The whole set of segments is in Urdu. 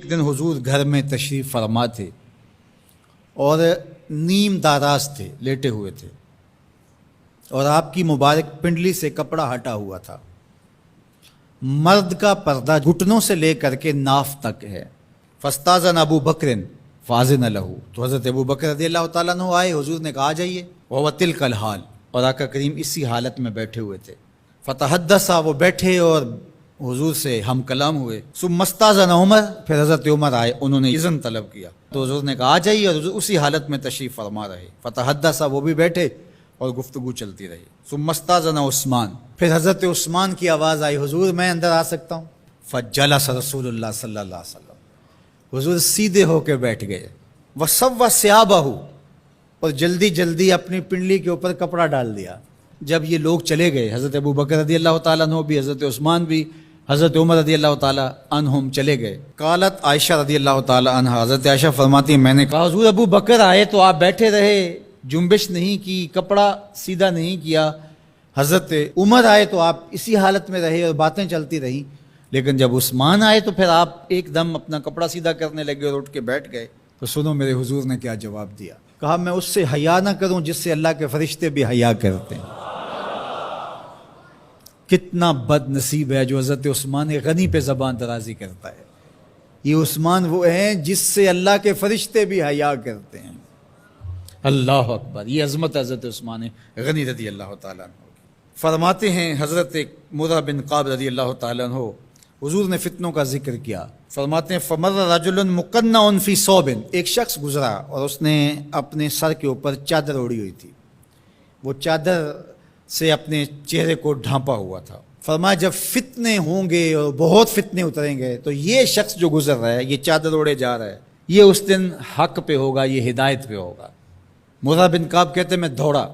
ایک دن حضور گھر میں تشریف فرما تھے اور نیم داراز تھے، لیٹے ہوئے تھے، اور آپ کی مبارک پنڈلی سے کپڑا ہٹا ہوا تھا۔ مرد کا پردہ گھٹنوں سے لے کر کے ناف تک ہے۔ فاستاذن ابو بکر فاذن لہ، تو حضرت ابو بکر رضی اللہ تعالیٰ عنہ آئے، حضور نے کہا آ جائیے۔ وہو تلک الحال، اور آقا کریم اسی حالت میں بیٹھے ہوئے تھے۔ فتحدثا، وہ بیٹھے اور حضور سے ہم کلام ہوئے۔ ثم استاذن عمر، پھر حضرت عمر آئے، انہوں نے اذن طلب کیا تو حضور نے کہا آ جائیے، اور حضور اسی حالت میں تشریف فرما رہے۔ فتحدثا، وہ بھی بیٹھے اور گفتگو چلتی رہی۔ ثم استاذن عثمان، پھر حضرت عثمان کی آواز آئی، حضور میں اندر آ سکتا ہوں؟ فجلس رسول اللہ صلی اللہ علیہ وسلم، حضور سیدھے ہو کے بیٹھ گئے۔ وسوى ثيابه، اور جلدی جلدی اپنی پنڈلی کے اوپر کپڑا ڈال دیا۔ جب یہ لوگ چلے گئے، حضرت ابو بکر رضی اللہ تعالیٰ عنہ بھی، حضرت عثمان بھی، حضرت عمر رضی اللہ تعالیٰ عنہم چلے گئے۔ قالت عائشہ رضی اللہ تعالیٰ عنہ، حضرت عائشہ فرماتی ہیں میں نے کہا حضور ابو بکر آئے تو آپ بیٹھے رہے، جنبش نہیں کی، کپڑا سیدھا نہیں کیا۔ حضرت عمر آئے تو آپ اسی حالت میں رہے اور باتیں چلتی رہیں، لیکن جب عثمان آئے تو پھر آپ ایک دم اپنا کپڑا سیدھا کرنے لگے اور اٹھ کے بیٹھ گئے۔ تو سنو میرے حضور نے کیا جواب دیا۔ کہا میں اس سے حیا نہ کروں جس سے اللہ کے فرشتے بھی حیا کرتے ہیں۔ کتنا بد نصیب ہے جو حضرت عثمان غنی پہ زبان درازی کرتا ہے۔ یہ عثمان وہ ہیں جس سے اللہ کے فرشتے بھی حیا کرتے ہیں۔ اللہ اکبر، یہ عظمت حضرت عثمان غنی رضی اللہ تعالیٰ عنہ۔ فرماتے ہیں حضرت مرہ بن قاب رضی اللہ تعالیٰ عنہ، حضور نے فتنوں کا ذکر کیا، فرماتے ہیں فمر رجل مقنع فی ثوب، ایک شخص گزرا اور اس نے اپنے سر کے اوپر چادر اوڑی ہوئی تھی، وہ چادر سے اپنے چہرے کو ڈھانپا ہوا تھا۔ فرمایا جب فتنے ہوں گے اور بہت فتنے اتریں گے تو یہ شخص جو گزر رہا ہے، یہ چادر اوڑے جا رہا ہے، یہ اس دن حق پہ ہوگا، یہ ہدایت پہ ہوگا۔ مرہ بن قاب کہتے ہیں میں دوڑا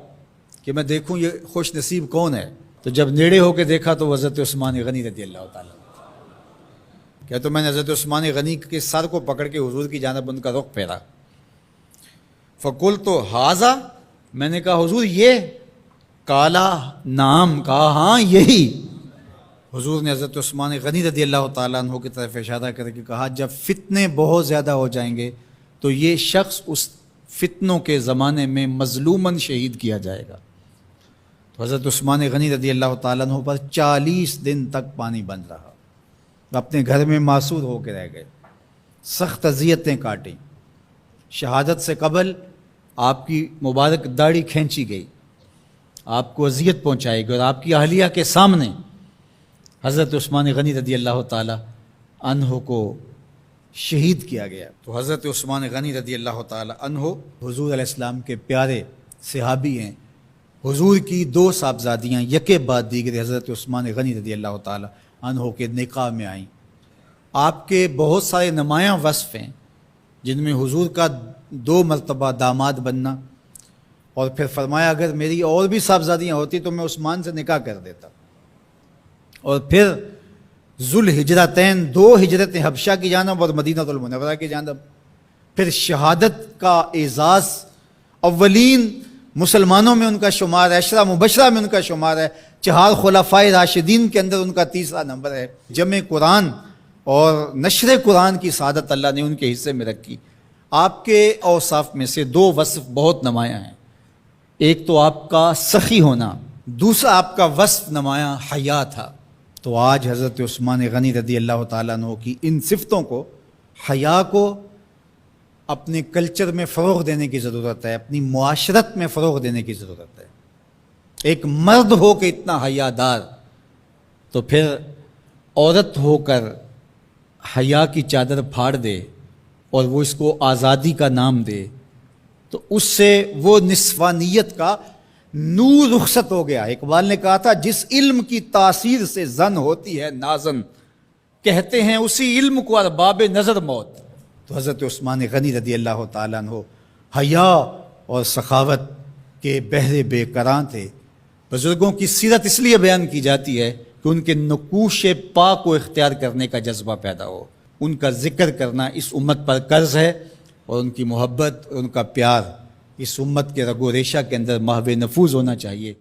کہ میں دیکھوں یہ خوش نصیب کون ہے، تو جب نیڑے ہو کے دیکھا تو حضرت عثمان غنی رضی اللہ تعالیٰ، کیا تو میں نے حضرت عثمان غنی کے سر کو پکڑ کے حضور کی جانب ان کا رخ پھیرا۔ فقلت ھذا، میں نے کہا حضور یہ؟ کالا نام، کہا ہاں یہی۔ حضور نے حضرت عثمان غنی رضی اللہ تعالیٰ عنہ کی طرف اشارہ کر کے کہا جب فتنے بہت زیادہ ہو جائیں گے تو یہ شخص اس فتنوں کے زمانے میں مظلوماً شہید کیا جائے گا۔ تو حضرت عثمان غنی رضی اللہ تعالیٰ عنہ پر 40 دن تک پانی بن رہا، اپنے گھر میں معصور ہو کے رہ گئے، سخت اذیتیں کاٹیں۔ شہادت سے قبل آپ کی مبارک داڑھی کھینچی گئی، آپ کو اذیت پہنچائی گئی، اور آپ کی اہلیہ کے سامنے حضرت عثمان غنی رضی اللہ تعالیٰ عنہ کو شہید کیا گیا۔ تو حضرت عثمان غنی رضی اللہ تعالیٰ عنہ حضور علیہ السلام کے پیارے صحابی ہیں۔ حضور کی 2 صاحبزادیاں یکے بعد دیگرے حضرت عثمان غنی رضی اللہ تعالیٰ عنہ کے نکاح میں آئیں۔ آپ کے بہت سارے نمایاں وصف ہیں جن میں حضور کا 2 مرتبہ داماد بننا، اور پھر فرمایا اگر میری اور بھی صاحبزادیاں ہوتی تو میں عثمان سے نکاح کر دیتا، اور پھر ذوالہجرتین 2 ہجرتیں حبشہ کی جانب اور مدینہ المنورہ کی جانب، پھر شہادت کا اعزاز، اولین مسلمانوں میں ان کا شمار ہے، 10 مبشرہ میں ان کا شمار ہے، 4 خلفائے راشدین کے اندر ان کا 3را نمبر ہے۔ جمع قرآن اور نشر قرآن کی سعادت اللہ نے ان کے حصے میں رکھی۔ آپ کے اوصاف میں سے 2 وصف بہت نمایاں ہیں، ایک تو آپ کا سخی ہونا، دوسرا آپ کا وصف نمایاں حیا تھا۔ تو آج حضرت عثمان غنی رضی اللہ تعالیٰ عنہ کی ان صفتوں کو، حیا کو اپنے کلچر میں فروغ دینے کی ضرورت ہے، اپنی معاشرت میں فروغ دینے کی ضرورت ہے۔ ایک مرد ہو کے اتنا حیا دار، تو پھر عورت ہو کر حیا کی چادر پھاڑ دے اور وہ اس کو آزادی کا نام دے، تو اس سے وہ نسوانیت کا نور رخصت ہو گیا۔ اقبال نے کہا تھا جس علم کی تاثیر سے زن ہوتی ہے نازن، کہتے ہیں اسی علم کو ارباب نظر موت۔ تو حضرت عثمان غنی رضی اللہ تعالیٰ عنہ حیا اور سخاوت کے بہرے بے کراں تھے۔ بزرگوں کی سیرت اس لیے بیان کی جاتی ہے کہ ان کے نقوش پا کو اختیار کرنے کا جذبہ پیدا ہو۔ ان کا ذکر کرنا اس امت پر قرض ہے، اور ان کی محبت اور ان کا پیار اس امت کے رگ و ریشہ کے اندر محو نفوذ ہونا چاہیے۔